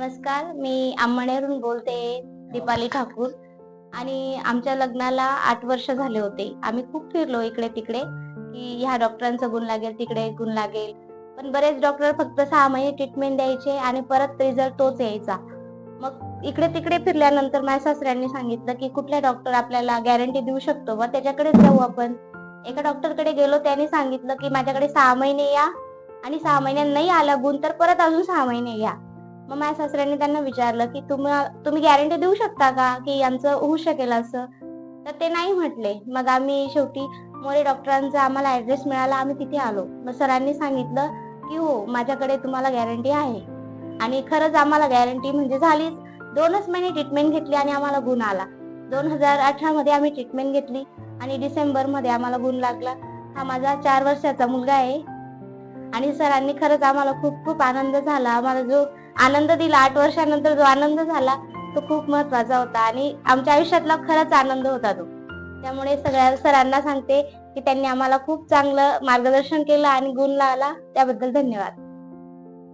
नमस्कार, मी अंमळनेरहून बोलते, दीपाली ठाकूर. आणि आमच्या लग्नाला 8 वर्ष झाले होते. आम्ही खूप फिरलो इकडे-तिकडे, की ह्या डॉक्टरांचा गुण लागेल, तिकडे गुण लागेल. पण बरेच डॉक्टर फक्त 6 महिने ट्रीटमेंट द्यायचे आणि परत रिझल्ट तोच यायचा. मग इकडे-तिकडे फिरल्यानंतर माझ्या सासऱ्यांनी सांगितलं, की कुठला डॉक्टर आपल्याला गॅरंटी देऊ शकतो बा, त्याच्याकडेच जाऊ आपण. एका डॉक्टरकडे गेलो, त्याने सांगितलं, की माझ्याकडे 6 महिने या आणि 6 महिन्यात नाही आला गुण, तर परत अजून 6 महिने या. मग माझ्या सासऱ्यांनी त्यांना विचारलं, की तुम्ही गॅरंटी देऊ शकता का, की यांचं होऊ शकेल असं? तर ते नाही म्हटले. मग आम्ही शेवटी मोरे डॉक्टरांचा आम्हाला ॲड्रेस मिळाला. आम्ही तिथे आलो. मग सरांनी सांगितलं, की "हो, माझ्याकडे तुम्हाला गॅरंटी आहे." आणि खरंच आम्हाला गॅरंटी म्हणजे झालीच. 2च महिने ट्रीटमेंट घेतली आणि आम्हाला गुण आला. 2018 मध्ये आम्ही ट्रीटमेंट घेतली आणि डिसेंबरमध्ये आम्हाला गुण लागला. हा माझा 4 वर्षाचा मुलगा आहे. आणि सरांनी खरंच आम्हाला खूप खूप आनंद झाला. आम्हाला जो आनंद दिला 8 वर्षानंतर जो आनंद झाला तो खूप महत्त्वाचा होता आणि आमच्या आयुष्यातला खरंच आनंद होता तो. त्यामुळे सगळ्या सरांना सांगते, की त्यांनी आम्हाला खूप चांगलं मार्गदर्शन केलं आणि गुण लावला त्याबद्दल धन्यवाद.